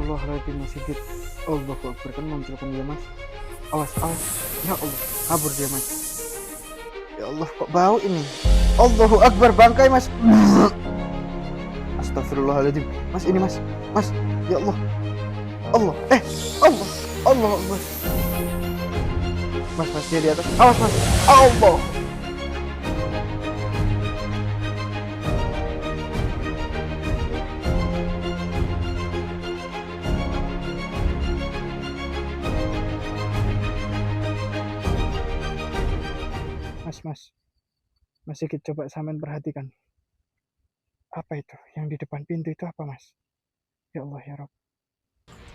Astagfirullahaladzim, sedikit. Allahu Akbar, kan munculkan dia mas. Awas, awas. Ya Allah, kabur dia mas. Ya Allah, kok bau ini? Allahu Akbar, bangkai mas. Astagfirullahaladzim, mas ini mas. Mas, ya Allah. Allah, Allah, Allah Akbar. Mas, mas dia di atas. Awas mas. Allah. Mas Sigit, coba sampean perhatikan. Apa itu? Yang di depan pintu itu apa, Mas? Ya Allah, ya Rob.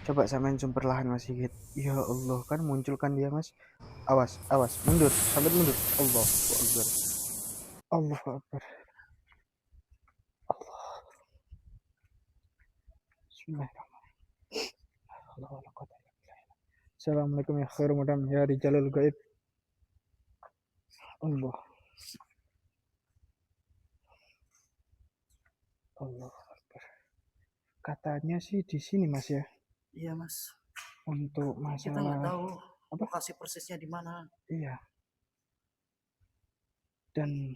Coba sampean zoom perlahan, Mas Sigit. Ya Allah, kan munculkan dia, Mas. Awas, awas, mundur, sampai mundur. Allah Akbar. Allah Akbar. Allah. Bismillahirrahmanirrahim. Assalamualaikum ya khairul mudam ya rijalul gaib. Allah. Allah Akbar. Katanya sih di sini Mas ya. Iya Mas. Untuk masalah kita nggak tahu apa lokasi persisnya di mana. Iya. Dan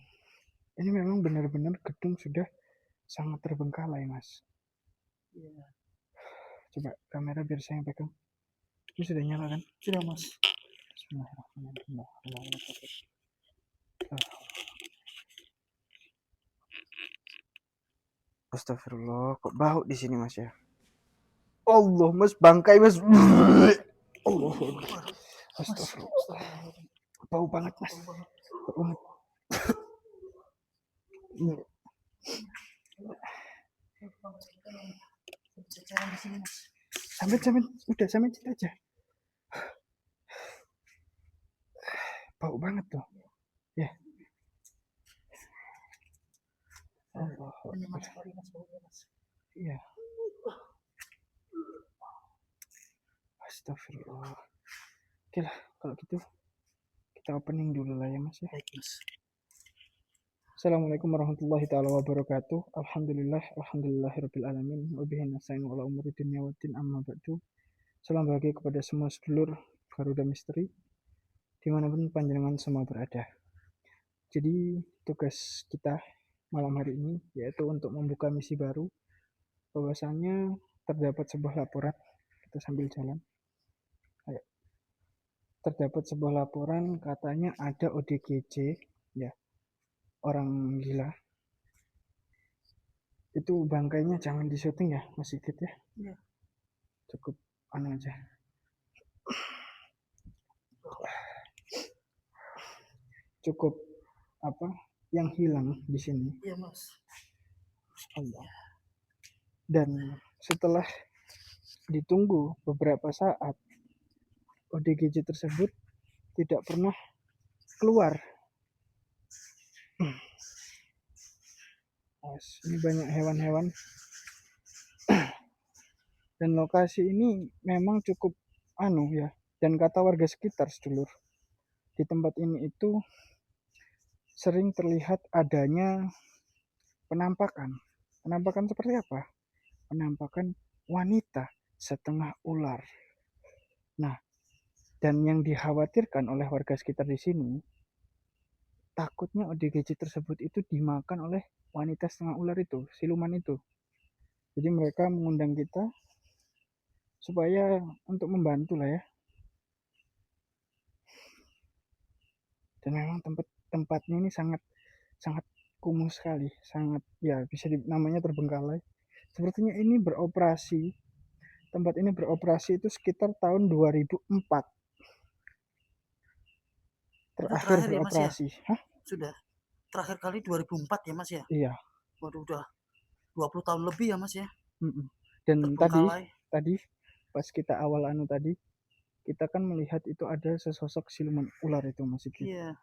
ini memang benar-benar gedung sudah sangat terbengkalai Mas. Iya. Coba kamera biar saya yang pegang. Ini sudah nyala kan? Sudah Mas. Bismillahirrahmanirrahim. Astagfirullah, kok bau di sini Mas ya? Allah, Mas, bangkai Mas. Allah. Astagfirullah. Bau banget Mas. Bau banget. Sampai udah sampai situ aja. Bau banget tuh. Ya. Allah. Iya. Astagfirullah. Oke lah, kalau gitu kita opening dulu lah ya Mas ya. Baik Mas. Assalamualaikum warahmatullahi taala wabarakatuh. Alhamdulillahirabbil alamin. Wa bihi nasta'in ala umuri dunya waddin, amma ba'du. Salam bahagia kepada semua sedulur Garuda Misteri dimanapun panjenengan semua berada. Jadi tugas kita malam hari ini yaitu untuk membuka misi baru, bahwasannya terdapat sebuah laporan. Kita sambil jalan. Ayo. Terdapat sebuah laporan katanya ada ODGJ ya, orang gila. Itu bangkainya jangan disyuting ya Mas Sigit ya. Iya. Cukup anu aja. Cukup apa yang hilang di sini. Iya Mas. Allah. Dan setelah ditunggu beberapa saat, ODGJ tersebut tidak pernah keluar. Ini banyak hewan-hewan. Dan lokasi ini memang cukup anu ya. Dan kata warga sekitar sedulur, di tempat ini itu sering terlihat adanya penampakan. Penampakan seperti apa? Penampakan wanita setengah ular. Nah, dan yang dikhawatirkan oleh warga sekitar di sini, takutnya ODGJ tersebut itu dimakan oleh wanita setengah ular itu, siluman itu. Jadi mereka mengundang kita supaya untuk membantu lah ya. Dan memang tempatnya ini sangat kumuh sekali, sangat ya bisa namanya terbengkalai. Sepertinya ini beroperasi, tempat ini beroperasi itu sekitar tahun 2004. Terakhir beroperasi. Ya, Mas, ya? Hah? Sudah terakhir kali 2004 ya Mas ya? Iya. Waduh, udah 20 tahun lebih ya Mas ya? Dan tadi pas kita awal tadi, kita kan melihat itu ada sesosok siluman ular itu Mas Sigit. Iya.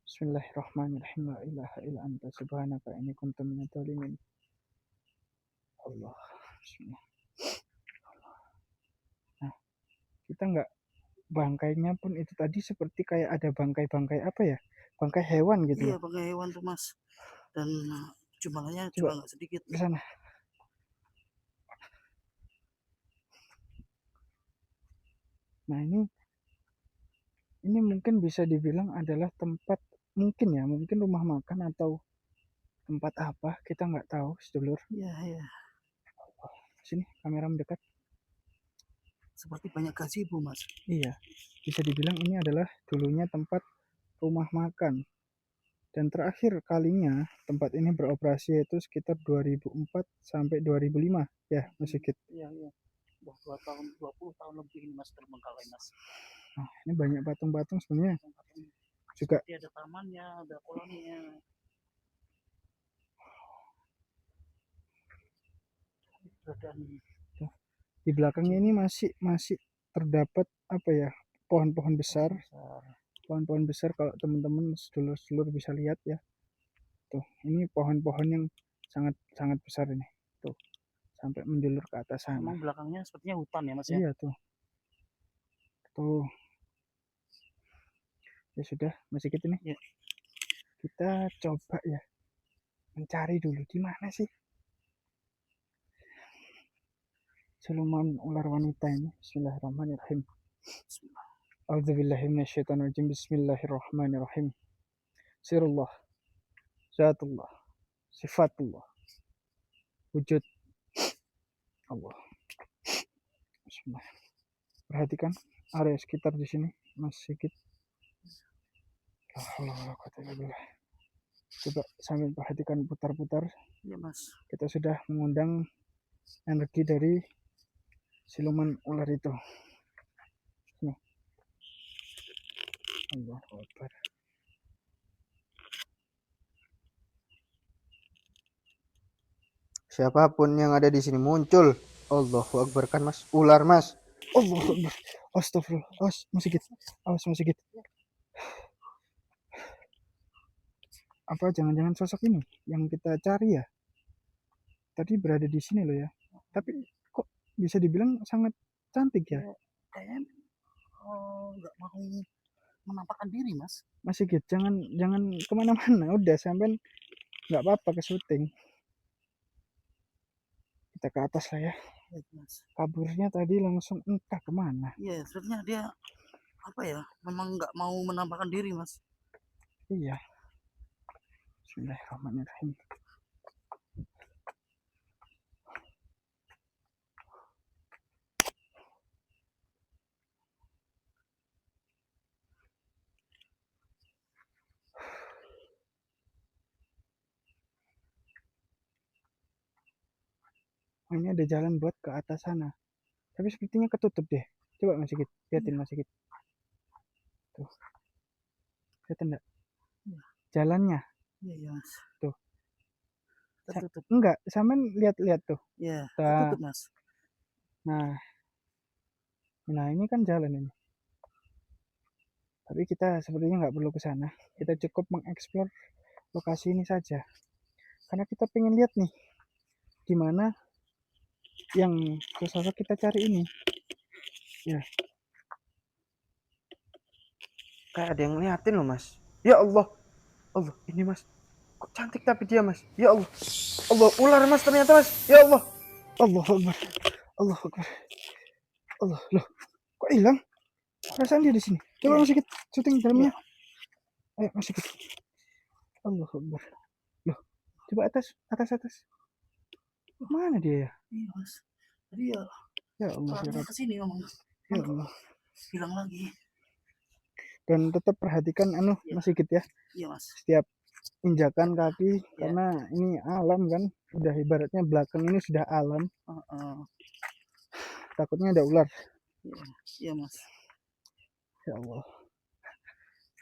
Bismillahirrahmanirrahim. La ilaha illa anta subhanaka inni kuntu minadz dzalimin. Allah. Bismillah. Nah, kita nggak, bangkainya pun itu tadi seperti kayak ada bangkai-bangkai apa ya? Bangkai hewan gitu. Iya, bangkai hewan tuh Mas. Dan jumlahnya juga nggak sedikit. Ke sana. Nah, ini mungkin bisa dibilang adalah tempat, mungkin rumah makan atau tempat apa, kita nggak tahu, sedulur. Iya, iya. Sini, kamera mendekat. Seperti banyak gazebo, Mas. Iya, bisa dibilang ini adalah dulunya tempat rumah makan. Dan terakhir kalinya tempat ini beroperasi yaitu sekitar 2004 sampai 2005. Ya, Mas Sigit. Iya, iya. Udah 2 tahun, 20 tahun lebih ini, Mas, terbengkalai, Mas. Nah, ini banyak patung-patung sebenarnya. Juga seperti ada tamannya, ada kolamnya. Dan di belakangnya ini masih terdapat apa ya, pohon-pohon besar. Pohon-pohon besar, kalau teman-teman sedulur-sedulur bisa lihat ya. Tuh, ini pohon-pohon yang sangat sangat besar ini. Tuh, sampai menjulur ke atas sana. Memang belakangnya sepertinya hutan ya, Mas ya? Iya, tuh. Tuh. Ya sudah, masih gitu nih. Ya. Kita coba ya mencari dulu di mana sih siluman ular wanita ini. Bismillahirrahmanirrahim. A'udzubillahi minasyaitonirrajim. Bismillahirrahmanirrahim. Sirullah, zatullah, sifatullah, wujud Allah. Bismillah. Perhatikan area sekitar di sini, Mas Sigit. Coba sambil perhatikan putar-putar. Ya, Mas. Kita sudah mengundang energi dari siluman ular itu. Nih. Allahu Akbar. Siapapun yang ada di sini muncul. Allahu Akbar, kan Mas, ular Mas. Allahu Akbar. Astagfirullah. Awas, Mas Sigit. Awas, Mas Sigit. Apa jangan-jangan sosok ini yang kita cari ya? Tadi berada di sini loh ya. Tapi kok bisa dibilang sangat cantik ya? Kayaknya nggak mau menampakkan diri, Mas. Mas Sigit, jangan kemana-mana. Udah, sampai nggak apa-apa ke syuting. Kita ke atas lah ya. Mas. Kaburnya tadi langsung entah kemana. Iya, sebenarnya dia apa ya? Memang nggak mau menampakkan diri, Mas. Iya. Bismillahirrahmanirrahim. Ini ada jalan buat ke atas sana. Tapi sepertinya ketutup deh. Coba Mas Sigit, liatin Mas Sigit. Tuh. Lihat enggak? Jalannya. Iya, Mas. Tuh. Tertutup. Enggak, sampean lihat-lihat tuh. Iya, tertutup, Mas. Nah ini kan jalan ini. Tapi kita sepertinya nggak perlu ke sana. Kita cukup mengeksplor lokasi ini saja. Karena kita pengen lihat nih gimana yang sosok kita cari ini. Ya. Kayak ada yang ngeliatin loh Mas. Ya Allah. Allah, ini Mas. Kok cantik tapi dia Mas. Ya Allah. Allah, ular Mas ternyata Mas. Ya Allah. Allah Akbar. Allah Akbar. Allah, loh. Kok hilang? Perasaan dia di sini. Coba masih kita syuting dalamnya. Ayo masih kita. Allah Akbar. Loh, coba atas. Mana dia ya? Iya, Mas. Tadi ya. Ya Allah. Ya kesini ngomong. Ya Allah. Hilang lagi. Dan tetap perhatikan Mas Sigit ya. Iya, Mas. Setiap injakan kaki karena ini alam kan, udah ibaratnya belakang ini sudah alam. Takutnya ada ular. Iya, Mas. Ya Allah.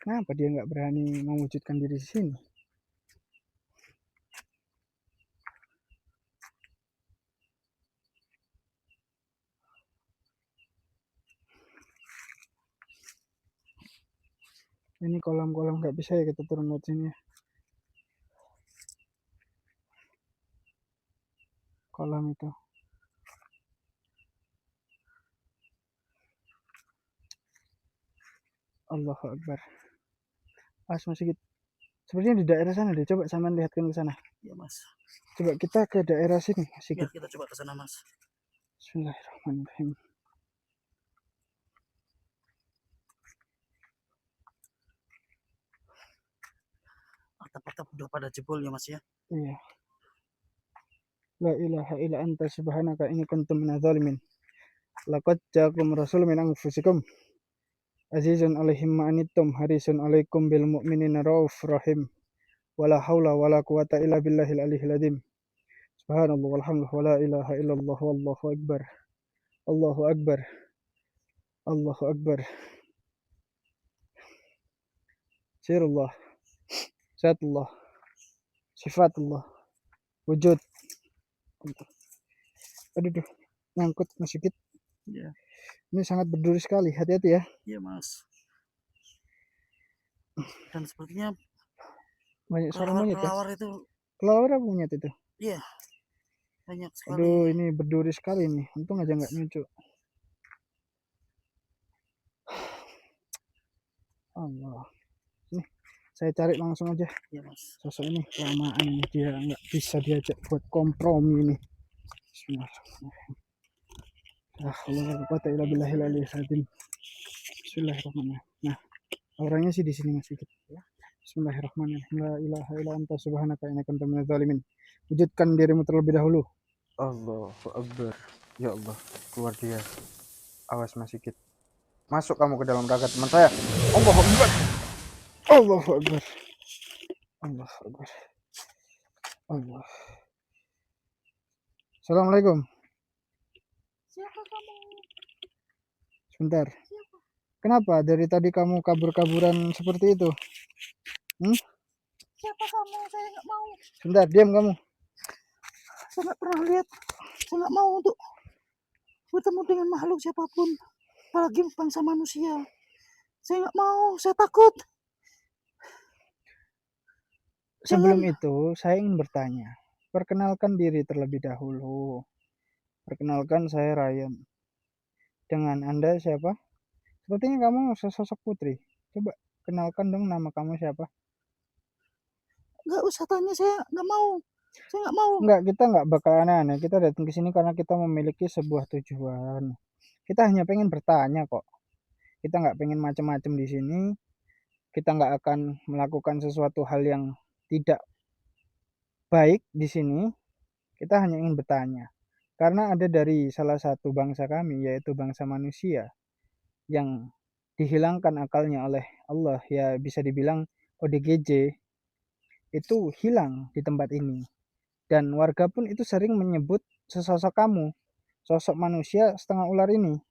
Kenapa dia nggak berani mewujudkan diri di sini? Ini kolam-kolam nggak bisa ya kita turun ke sini ya. Kolam itu. Allahu Akbar. Masih gitu. Sepertinya di daerah sana deh. Coba sama lihatkan ke sana. Iya, Mas. Coba kita ke daerah sini. Ya, kita coba ke sana, Mas. Bismillahirrahmanirrahim. atap-atap udah pada jebol ya Mas ya. Iya. La ilaha illa anta subhanaka inni kuntu minadh dhalimin. Laqad ja'akum rasulun min anfusikum azizun 'alaihi ma anittum harisun 'alaikum bil mu'minina raufur rahim. Wala haula wala quwata illa billahil aliyyil azim. Subhanallah walhamdulillah wala ilaha illallah wallahu akbar. Allahu akbar. Allahu akbar. Sirullah. Zatullah. Sifatullah. Wujud. Aduh, nyangkut Mas Sigit. Iya. Ini sangat berduri sekali. Hati-hati ya. Iya Mas. Dan sepertinya Banyak suara monyet ya. kelawar itu Kelawar apa monyet itu? iya banyak sekali. Aduh, ini berduri sekali nih. Untung aja nggak nyucu. Allah. Nih, saya cari langsung aja. Iya Mas. Sosok ini kelamaan ini. Dia nggak bisa diajak buat kompromi ini. Bismillahirrahmanirrahim. Allah quwata illa billahil aliyyil azim. Bismillahirrahmanirrahim. Nah, auranya sih di sini Mas Sigit. Bismillahirrahmanirrahim. La ilaha illa anta subhanaka inni kuntu minadz zalimin. Wujudkan dirimu terlebih dahulu. Allahu Akbar. Ya Allah, keluar dia. Awas Mas Sigit. Masuk kamu ke dalam raga teman saya. Allahu Akbar. Allahu Akbar. Allahu Akbar. Allah. Assalamualaikum. Siapa kamu? Sebentar. Siapa? Kenapa dari tadi kamu kabur-kaburan seperti itu? Siapa kamu? Saya nggak mau. Sebentar, diam kamu. Saya nggak pernah lihat. Saya nggak mau untuk bertemu dengan makhluk siapapun, apalagi bangsa manusia. Saya nggak mau. Saya takut. Sebelum itu, saya ingin bertanya. Perkenalkan diri terlebih dahulu. Perkenalkan, saya Ryan. Dengan Anda siapa? Sepertinya kamu sesosok putri. Coba kenalkan dong nama kamu siapa? Nggak usah tanya, saya nggak mau. Saya nggak mau. Enggak, kita nggak bakal aneh-aneh. Kita datang ke sini karena kita memiliki sebuah tujuan. Kita hanya pengen bertanya kok. Kita nggak pengen macam-macam di sini. Kita nggak akan melakukan sesuatu hal yang tidak baik di sini. Kita hanya ingin bertanya. Karena ada dari salah satu bangsa kami, yaitu bangsa manusia, yang dihilangkan akalnya oleh Allah, ya bisa dibilang ODGJ, itu hilang di tempat ini. Dan warga pun itu sering menyebut sesosok kamu, sosok manusia setengah ular ini.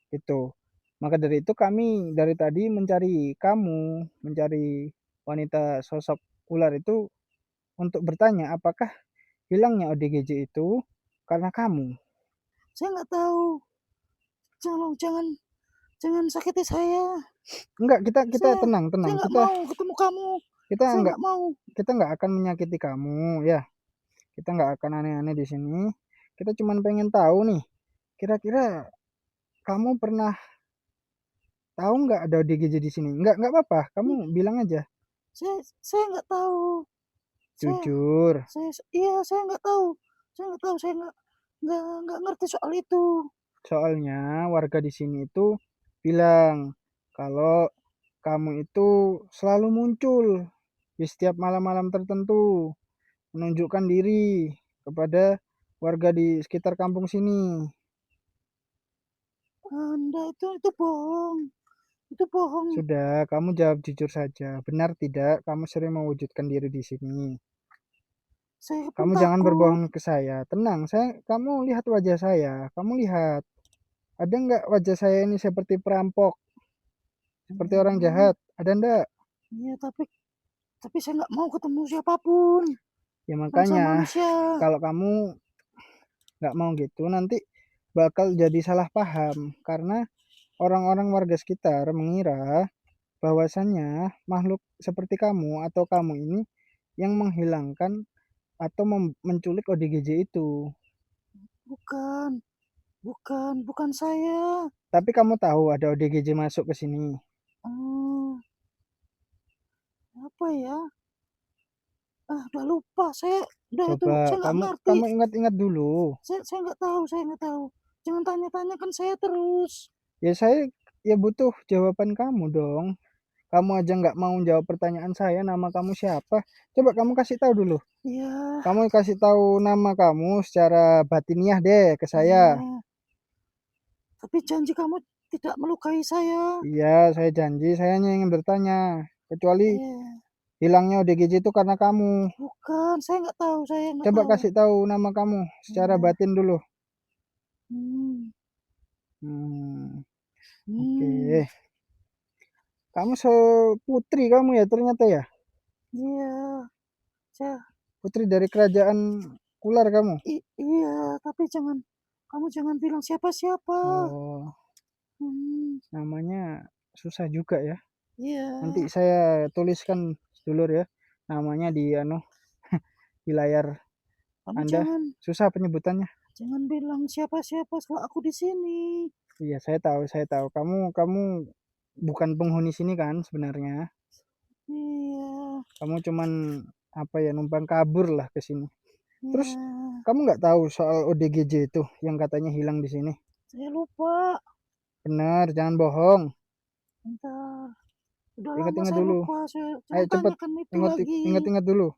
Itu. Maka dari itu kami dari tadi mencari kamu, mencari wanita sosok ular itu untuk bertanya apakah hilangnya ODGJ itu karena kamu. Saya nggak tahu. Jangan sakiti saya. Enggak, kita Saya tenang. nggak mau ketemu kamu. Saya nggak mau. Kita nggak akan menyakiti kamu ya. Kita nggak akan aneh-aneh di sini. Kita cuma pengen tahu nih, kira-kira kamu pernah tahu nggak ada ODGJ di sini? Nggak apa-apa. Kamu bilang aja. Saya nggak tahu. Jujur. Saya nggak tahu. Saya nggak ngerti soal itu. Soalnya warga di sini itu bilang kalau kamu itu selalu muncul di setiap malam-malam tertentu, menunjukkan diri kepada warga di sekitar kampung sini. Anda itu bohong. Itu bohong. Sudah, kamu jawab jujur saja. Benar tidak kamu sering mewujudkan diri di sini? Kamu jangan berbohong ke saya. Tenang, kamu lihat wajah saya. Kamu lihat. Ada nggak wajah saya ini seperti perampok? Seperti orang jahat? Ada ndak? Iya, tapi saya nggak mau ketemu siapapun. Ya makanya, kalau kamu nggak mau gitu, nanti bakal jadi salah paham. Karena orang-orang warga sekitar mengira bahwasannya makhluk seperti kamu atau kamu ini yang menghilangkan atau menculik ODGJ itu. Bukan saya. Tapi kamu tahu ada ODGJ masuk ke sini. Apa ya? Udah lupa. Saya Coba kamu ingat-ingat dulu. Saya nggak tahu. Jangan tanya-tanya kan saya terus. Ya saya butuh jawaban kamu dong. Kamu aja nggak mau jawab pertanyaan saya, nama kamu siapa? Coba kamu kasih tahu dulu. Iya, Kamu kasih tahu nama kamu secara batiniah deh ke iya. saya. Tapi janji kamu tidak melukai saya. Iya, saya janji, saya hanya ingin bertanya. Kecuali Iya. hilangnya ODGJ itu karena kamu. Bukan, saya nggak tahu, saya nggak Coba tahu. kasih tahu nama kamu secara Iya. batin dulu. Hmm. Hmm, Hmm. oke. Kamu seputri kamu ya ternyata ya? Iya. Saya Putri dari kerajaan ular kamu? iya, tapi kamu jangan bilang siapa-siapa. Oh, Hmm. namanya susah juga ya. Iya. Nanti saya tuliskan dulur ya. Namanya di di layar Kamu Anda. jangan Susah penyebutannya. bilang siapa-siapa setelah aku di sini. Iya, saya tahu, saya tahu. Kamu bukan penghuni sini kan sebenarnya. Iya. Kamu cuman apa ya, numpang kabur lah ke sini. Terus Iya. kamu nggak tahu soal ODGJ itu yang katanya hilang di sini? Saya lupa. Benar, jangan bohong. Bentar. Udah lama Ingat-ingat saya dulu. lupa. Ayo Jangan cepet, tanyakan itu lagi. ingat-ingat dulu.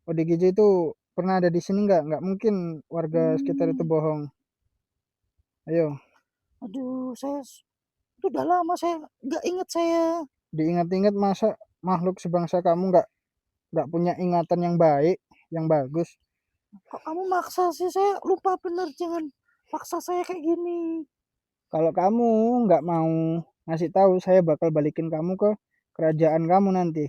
ODGJ itu pernah ada di sini nggak? Nggak mungkin warga sekitar itu Hmm. bohong. Ayo, Aduh, itu udah lama saya nggak ingat saya. diingat-ingat, masa makhluk sebangsa kamu nggak punya ingatan yang baik, yang bagus. Kok kamu maksa sih? Saya lupa bener. Jangan paksa saya kayak gini. Kalau kamu nggak mau ngasih tahu, saya bakal balikin kamu ke kerajaan kamu nanti.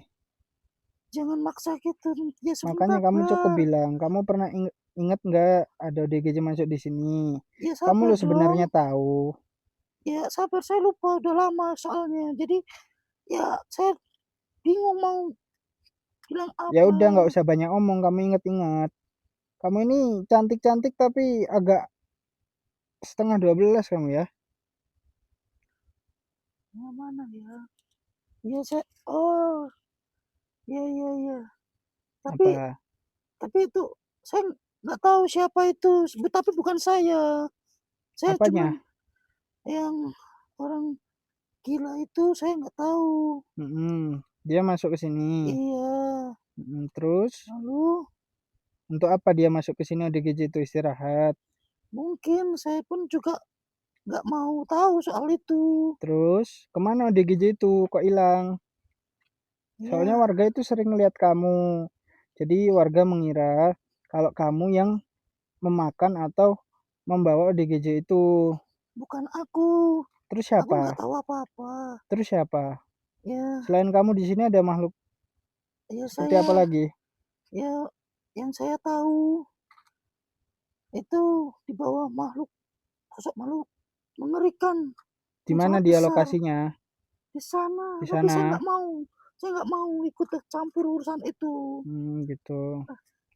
Jangan maksa gitu. Ya Makanya sebentar, kamu cukup Bar. bilang, kamu pernah inget nggak ada ODGJ masuk di sini? Ya Kamu sabar lo dong. sebenarnya tahu. Ya sabar, saya lupa udah lama soalnya. Jadi ya saya bingung mau bilang Ya apa. udah, nggak usah banyak omong, kamu inget-inget. Kamu ini cantik-cantik tapi agak setengah 12 kamu ya. Yang mana ya? Ya saya, oh, ya ya ya. Tapi Apa? itu saya nggak tahu siapa itu. Tapi bukan saya. Saya cuman Apanya? yang orang gila itu saya nggak tahu. Dia masuk ke sini. Iya. Terus Lalu untuk apa dia masuk ke sini ODGJ itu istirahat? mungkin saya pun juga nggak mau tahu soal itu. Terus kemana ODGJ itu kok hilang? Soalnya Ya, warga itu sering lihat kamu. Jadi warga mengira kalau kamu yang memakan atau membawa ODGJ itu. bukan aku. Terus Aku siapa? nggak tahu apa-apa. Terus siapa? Ya, Selain kamu di sini ada makhluk ya seperti apa saya, lagi? ya yang saya tahu itu di bawah sosok makhluk mengerikan Di yang mana sangat dia besar lokasinya? di sana. Di Tapi sana. saya nggak mau ikut campur urusan itu. Gitu.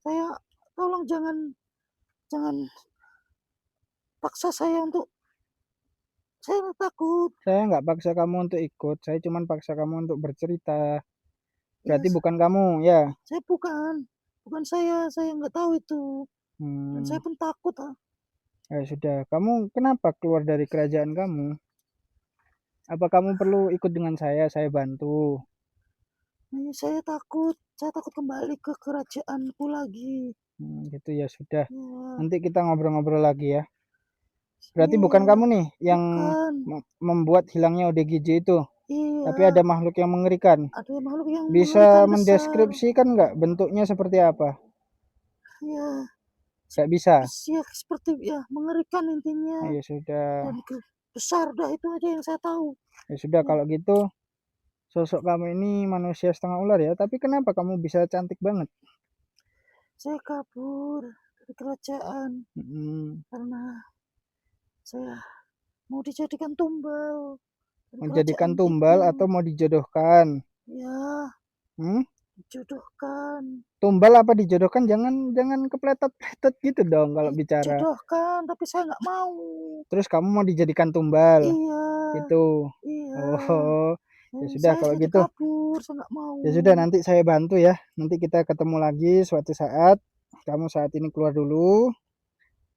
Saya tolong jangan jangan paksa saya untuk saya takut. Saya nggak paksa kamu untuk ikut, saya cuma paksa kamu untuk bercerita. Ya, Berarti bukan kamu, ya? saya bukan saya nggak tahu itu dan Hmm, saya pun takut. ya sudah. Kamu kenapa keluar dari kerajaan kamu? Apa kamu perlu ikut dengan saya bantu? Saya takut kembali ke kerajaanku lagi. Gitu ya sudah. Ya, Nanti kita ngobrol-ngobrol lagi ya. Berarti bukan iya, kamu nih yang bukan. membuat hilangnya ODGJ itu, tapi Iya, ada makhluk yang mengerikan. ada makhluk yang Bisa mengerikan besar. mendeskripsikan nggak bentuknya seperti apa? Ya, Nggak bisa. ya seperti ya mengerikan intinya Ya sudah. dan besar dah itu aja yang saya tahu. Ya sudah, Ya, kalau gitu sosok kamu ini manusia setengah ular ya. Tapi kenapa kamu bisa cantik banget? saya kabur dari kerajaan Hmm, karena saya mau dijadikan tumbal dari Menjadikan kerajaan tumbal itu. atau mau dijodohkan? Ya, Hmm? dijodohkan. Tumbal apa dijodohkan? Jangan jangan kepletot-pletot gitu dong kalau bicara. Dijodohkan, tapi saya nggak mau. Terus kamu mau dijadikan tumbal? Iya, Itu. iya. Oh, ya sudah Saya kalau jadi gitu. kabur, saya nggak mau. Ya sudah, nanti saya bantu ya. Nanti kita ketemu lagi suatu saat. Kamu saat ini keluar dulu.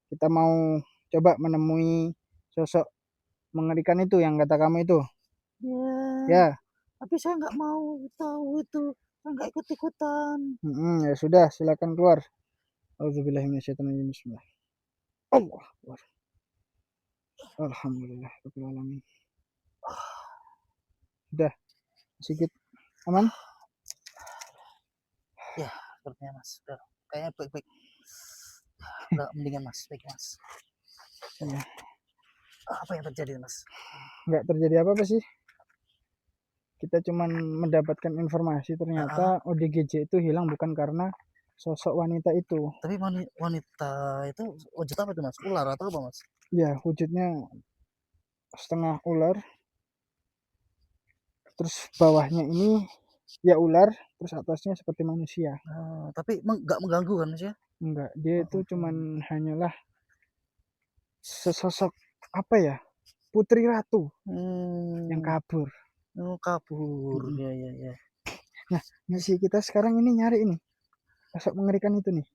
Kita mau coba menemui sosok mengerikan itu yang kata kamu itu. Ya, Ya, Tapi saya nggak mau tahu itu. Saya nggak ikut-ikutan. Ya sudah, silakan keluar. Auzubillahi minasyaitonir bismillah. Allah Akbar. Alhamdulillah rabbil alamin. Sudah, sedikit aman? Ya, sepertinya Mas. Udah, kayaknya baik-baik. Udah mendingan Mas, baik Mas. Iya. Apa yang terjadi Mas? Nggak terjadi apa-apa sih. Kita cuman mendapatkan informasi ternyata ODGJ itu hilang bukan karena sosok wanita itu. Tapi wanita itu wujud apa itu Mas? Ular atau apa Mas? Ya, wujudnya setengah ular. Terus bawahnya ini ya ular, terus atasnya seperti manusia. Tapi nggak mengganggu kan Mas ya? Enggak, dia itu cuman hanyalah sesosok apa ya? Putri ratu yang kabur. Kabur. Mm-mm. Ya. Nah, misi kita sekarang ini nyari ini sosok mengerikan itu nih.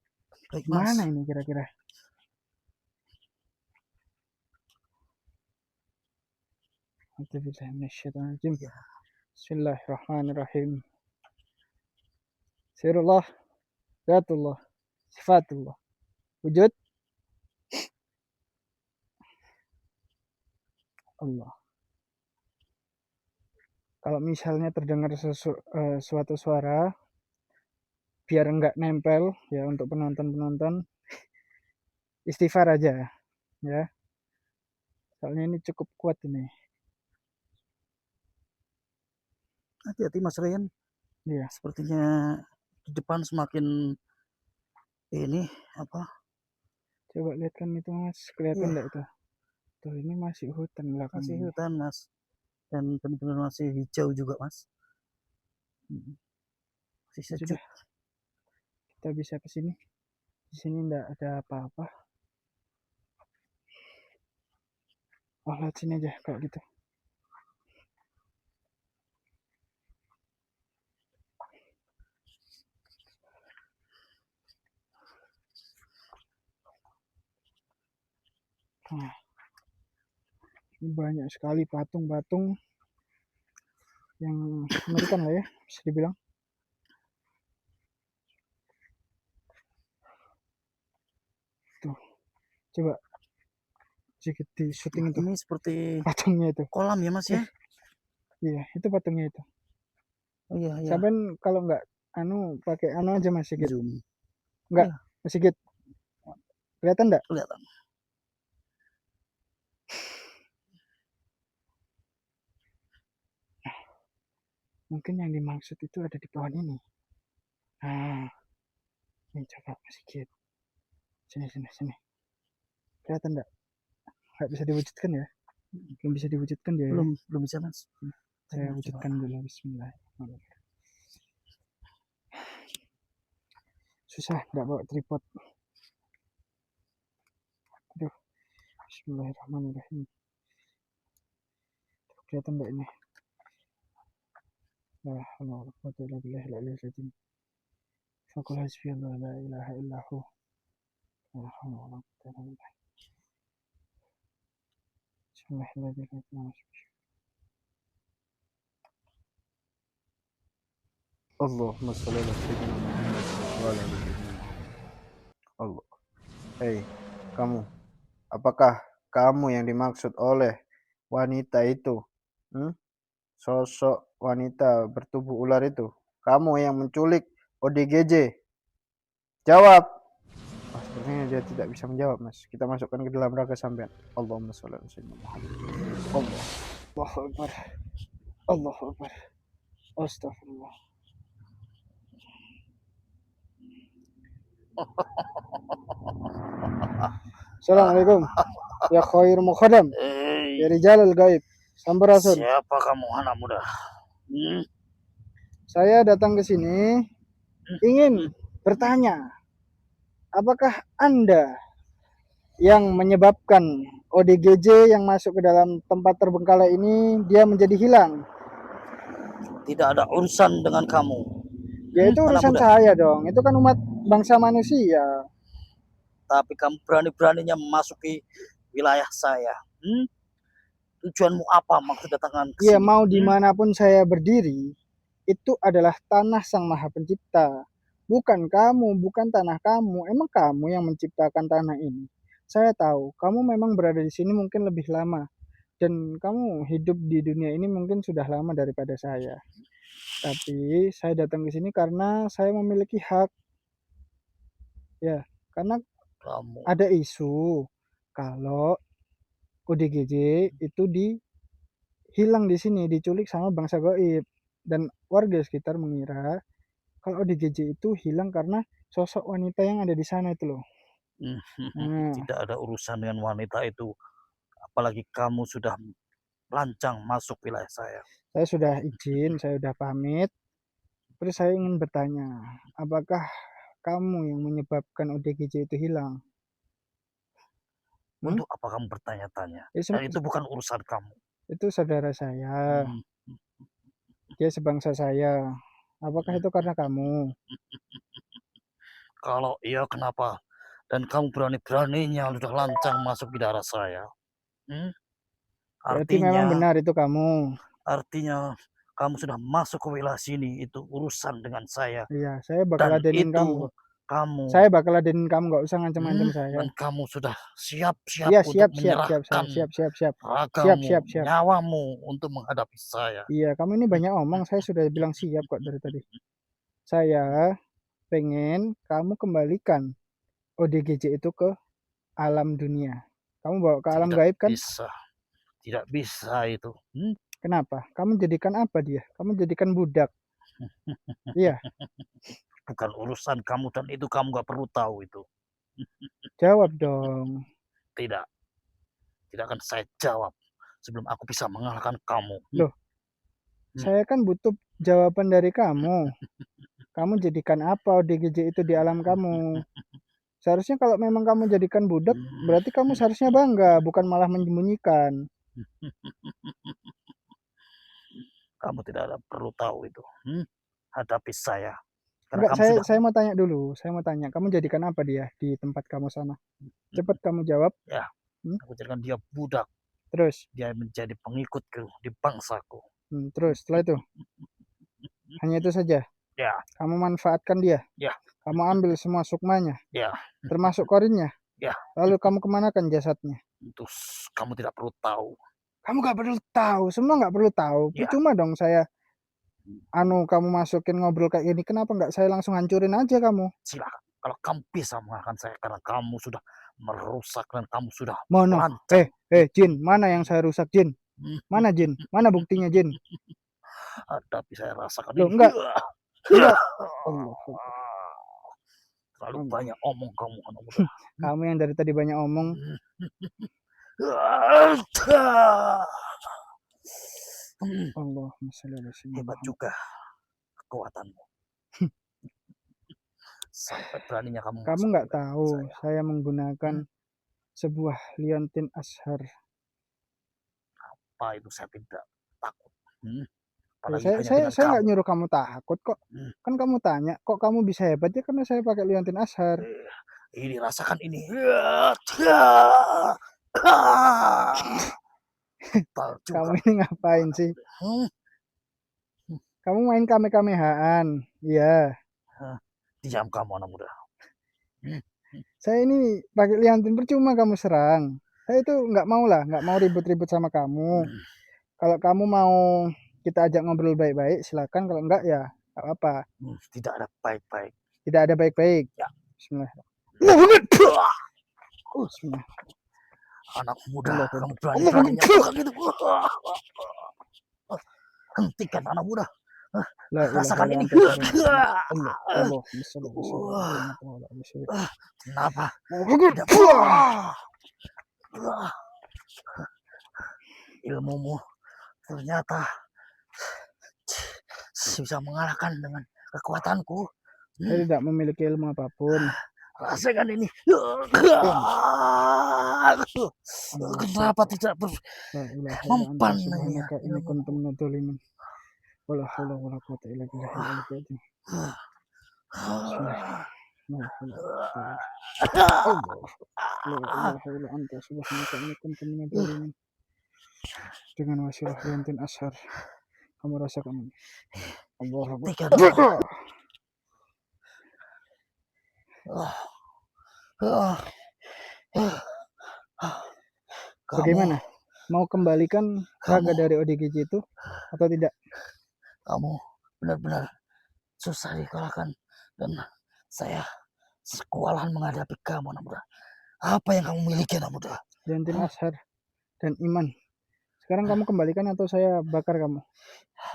Baik Mas. Mana ini kira-kira? Bismillahirrahmanirrahim. Sirullah, zatullah, sifatullah. Wujud Allah. Kalau misalnya terdengar suatu suara, biar enggak nempel ya untuk penonton-penonton, istighfar aja ya. Soalnya ini cukup kuat ini. Hati-hati Mas Ryan. Iya. Sepertinya di depan semakin ini apa? Coba lihat kan itu Mas, kelihatan enggak itu? Tuh ini masih hutan belakang. Masih ini. hutan Mas. Dan benar-benar masih hijau juga Mas. Masih sejuk. Kita bisa ke sini. Di sini enggak ada apa-apa. Oh, lihat sini aja kalau gitu. Nah, ini banyak sekali patung-patung yang mengerikan lah ya, bisa dibilang. Tuh, coba sedikit di syuting itu. Ini seperti patungnya itu. Kolam ya Mas ya? Iya, itu patungnya itu. Oh iya. Sampai kalau nggak pakai aja Mas Sigit. Zoom. Enggak, Mas Sigit. Kelihatan enggak? Kelihatan. Mungkin yang dimaksud itu ada di pohon ini. Nah, ini coba Mas Sigit. Sini. Kelihatan enggak? Nggak bisa diwujudkan ya? Belum bisa diwujudkan dia. Belum bisa Mas. Saya wujudkan dulu. Bismillahirrahmanirrahim. Susah nggak bawa tripod. Aduh. Bismillahirrahmanirrahim. Kelihatan nggak ini? La haula wala quwwata illa billahil aliyyil azim. Faqul hasbiyallahu la ilaha illa hu. La haula wala quwwata illa billah. Bismillahirrahmanirrahim. Allahumma shalli ala sayyidina Muhammad wa ala ali Allah. Hei, kamu. Apakah kamu yang dimaksud oleh wanita itu? Sosok wanita bertubuh ular itu? Kamu yang menculik ODGJ? Jawab. Sepertinya dia tidak bisa menjawab, Mas. Kita masukkan ke dalam raga sampean. Allahumma shalli ala sayyidina Muhammad. Allahu akbar. Allahu akbar. Astagfirullah. Assalamualaikum. Ya khair mukhadam. Ya rijalul gaib. Sampurasun. Siapa kamu anak muda? Saya datang ke sini ingin bertanya, apakah Anda yang menyebabkan ODGJ yang masuk ke dalam tempat terbengkalai ini dia menjadi hilang? Tidak ada urusan dengan kamu. Ya itu urusan saya dong. Itu kan umat bangsa manusia. Tapi kamu berani-beraninya memasuki wilayah saya. Tujuanmu apa maksud kedatangan ke Iya, sini? mau dimanapun saya berdiri, itu adalah tanah Sang Maha Pencipta. Bukan kamu, bukan tanah kamu. Emang kamu yang menciptakan tanah ini. Saya tahu, kamu memang berada di sini mungkin lebih lama. Dan kamu hidup di dunia ini mungkin sudah lama daripada saya. Tapi saya datang ke sini karena saya memiliki hak. Ya, karena Kamu ada isu kalau ODGJ itu hilang di sini, diculik sama bangsa gaib. Dan warga sekitar mengira kalau ODGJ itu hilang karena sosok wanita yang ada di sana itu loh. Nah, tidak ada urusan dengan wanita itu. Apalagi kamu sudah lancang masuk wilayah saya. saya sudah izin, saya sudah pamit. Terus saya ingin bertanya, apakah kamu yang menyebabkan ODGJ itu hilang? Untuk apa kamu bertanya-tanya? Ya, Dan itu bukan urusan kamu. itu saudara saya, Hmm, dia sebangsa saya. Apakah itu karena kamu? Kalau iya kenapa? Dan kamu berani-beraninya sudah lancang masuk di daerah saya. Hmm? Berarti memang Artinya, benar itu kamu. artinya kamu sudah masuk ke wilayah sini, itu urusan dengan saya. Iya, saya bakal Dan ladenin kamu itu kok. kamu, Saya bakal ladenin kamu, nggak usah ngancem-ngancem saya. dan kamu sudah siap-siap Iya, untuk siap, siap, siap, menyerahkan siap, siap, siap, siap, ragamu, siap, siap. nyawamu untuk menghadapi saya. Iya, kamu ini banyak omong. Saya sudah bilang siap kok dari tadi. Saya pengen kamu kembalikan ODGJ itu ke alam dunia. Kamu bawa ke alam Tidak gaib kan? bisa, tidak bisa itu. Kenapa? Kamu jadikan apa dia? Kamu jadikan budak. Iya, Bukan urusan kamu dan itu kamu gak perlu tahu itu. jawab dong. Tidak, tidak akan saya jawab sebelum aku bisa mengalahkan kamu. Loh, saya kan butuh jawaban dari kamu. Kamu jadikan apa ODGJ itu di alam kamu? Seharusnya kalau memang kamu jadikan budak, berarti kamu seharusnya bangga, bukan malah menyembunyikan. Kamu tidak ada perlu tahu itu. Hadapi saya. Karena Enggak, kamu saya sudah, saya mau tanya dulu. Saya mau tanya, kamu jadikan apa dia di tempat kamu sana? Cepat kamu jawab. ya, Hmm? aku jadikan dia budak. Terus, Dia menjadi pengikutku di bangsaku. terus setelah itu hanya itu saja. Ya, Kamu manfaatkan dia. ya, Kamu ambil semua sukmanya, ya, termasuk korinnya. ya. Lalu kamu kemanakan jasadnya? Itu kamu tidak perlu tahu. Kamu nggak perlu tahu, semua nggak perlu tahu. Ya, Percuma dong saya kamu masukin ngobrol kayak gini. Kenapa nggak saya langsung hancurin aja kamu? silakan. Kalau kamu bisa mengalahkan saya karena kamu sudah merusak dan kamu sudah Mana? lancang. Jin, mana yang saya rusak, Jin? Mana Jin? Mana buktinya, Jin? Tapi saya rasakan Loh, ini. enggak. Enggak. Allah. Terlalu Allah. banyak omong kamu anak muda. Kamu yang dari tadi banyak omong. Allah, Hebat juga kekuatanmu. Sampai beraninya kamu. Kamu nggak tahu saya menggunakan sebuah liontin ashar. Apa itu saya tidak takut. Saya nggak nyuruh kamu takut kok. Kan kamu tanya, kok kamu bisa hebat ya karena saya pakai liontin ashar. Ini rasakan ini. Kamu ini ngapain sih? Kamu main kame-kamehaan, iya. Diam kamu anak muda. Saya ini pakai liontin percuma kamu serang. Saya itu nggak mau ribut-ribut sama kamu. Kalau kamu mau kita ajak ngobrol baik-baik, silakan. Kalau enggak ya nggak apa. Tidak ada baik-baik. Tidak ada baik-baik. Ya. Bismillah. Bismillah. Anak muda, kamu berani-beraninya bukan gitu. Hentikan anak muda. Rasakan ini. Kenapa? Ilmumu ternyata bisa mengalahkan dengan kekuatanku. Saya tidak memiliki ilmu apapun. Rasakan ini. Kenapa tidak mempan ini? Ini kuntum nadzalimin. Wala haula wala quwwata illa billah. Allah. La ilaha illa anta subhanaka inni kuntu minadh dhalimin. dengan wasilah Liantin Ashar. Kamu rasakan ini. Allah Akbar. Tiga dua. Kamu, Bagaimana? Mau kembalikan raga Kamu. dari ODGJ itu atau tidak? kamu benar-benar susah dikalahkan dan saya kewalahan menghadapi kamu, anak muda. Apa yang kamu miliki, anak muda? Liantin Ashar dan iman. Sekarang kamu kembalikan atau saya bakar kamu?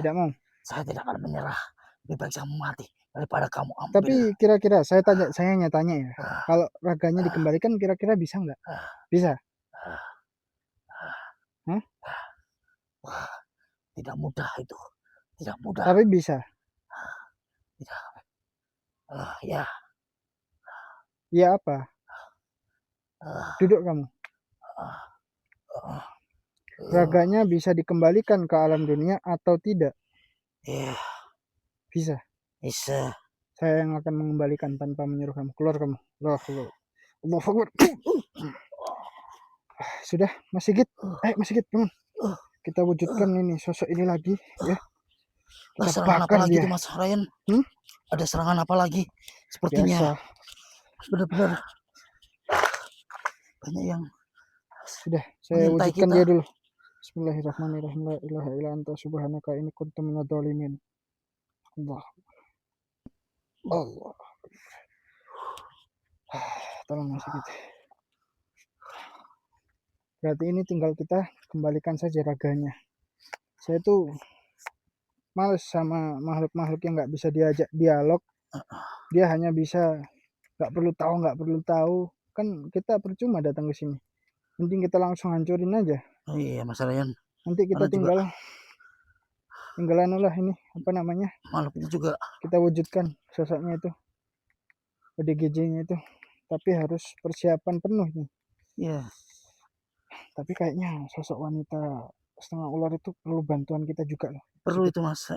Tidak mau. Saya tidak akan menyerah. Lebih baik saya mati daripada kamu ambil. Tapi kira-kira saya tanya ya. Kalau raganya dikembalikan kira-kira bisa nggak? Bisa. Hah? Wah, tidak mudah itu. Tidak mudah. Tapi bisa. Tidak. Ya. Ya apa? Duduk kamu. Raganya bisa dikembalikan ke alam dunia atau tidak? Ya, Bisa. bisa. Saya yang akan mengembalikan tanpa menyuruh kamu. Keluar kamu. Allah Akbar. Sudah, Mas Sigit. Mas Sigit, bangun. Kita wujudkan ini sosok ini lagi, ya. Kita Serangan apa bakar lagi dia. itu, Mas Ryan? Ada serangan apa lagi? Biasa. Sepertinya benar-benar banyak yang Sudah, saya mengintai wujudkan kita. dia dulu. Bismillahirrahmanirrahim. La ilaha illa anta subhanaka inni kuntu minadh dhalimin. Allah. Allah. Tolong Mas Sigit. Berarti ini tinggal kita kembalikan saja raganya. Saya tuh males sama makhluk-makhluk yang nggak bisa diajak dialog. Dia hanya bisa nggak perlu tahu. Kan kita percuma datang ke sini. Mending kita langsung hancurin aja. Oh iya, Mas Ryan. Nanti kita tinggal lah ini apa namanya? Makhluk itu juga kita wujudkan sosoknya itu. ODGJ-nya itu. Tapi harus persiapan penuh nih. Iya. Tapi kayaknya sosok wanita setengah ular itu perlu bantuan kita juga loh. Perlu itu, Mas.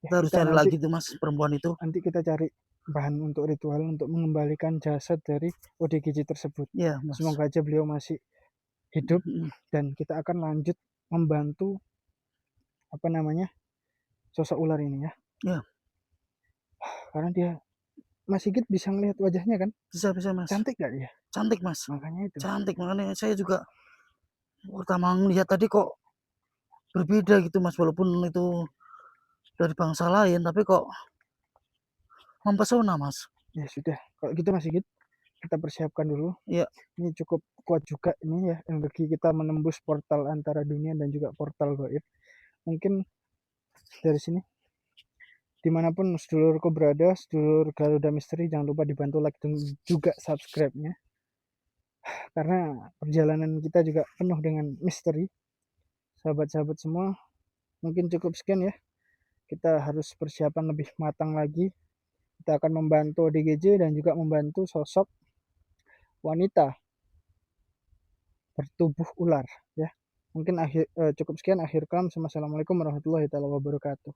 Kita harus cari nanti, lagi tuh, Mas, perempuan itu. Nanti kita cari bahan untuk ritual untuk mengembalikan jasad dari ODGJ tersebut. Iya, Mas. Semoga aja beliau masih hidup dan kita akan lanjut membantu apa namanya sosok ular ini ya. Iya. Karena dia Mas Sigit bisa ngelihat wajahnya kan? Bisa, Mas. Cantik gak dia? Cantik, Mas. Makanya itu. Cantik, makanya saya juga pertama melihat tadi kok berbeda gitu, Mas, walaupun itu dari bangsa lain tapi kok mempesona, Mas. Ya sudah, kalau gitu Mas Sigit kita persiapkan dulu. Iya. Ini cukup kuat juga ini ya, energi kita menembus portal antara dunia dan juga portal gaib. Mungkin dari sini dimanapun sedulurku berada, sedulur Garuda Misteri, jangan lupa dibantu like dan juga subscribe-nya. Karena perjalanan kita juga penuh dengan misteri. Sahabat-sahabat semua, mungkin cukup sekian ya. Kita harus persiapan lebih matang lagi. Kita akan membantu DGJ dan juga membantu sosok wanita bertubuh ular ya. Mungkin cukup sekian akhir kalam. Assalamualaikum warahmatullahi wabarakatuh.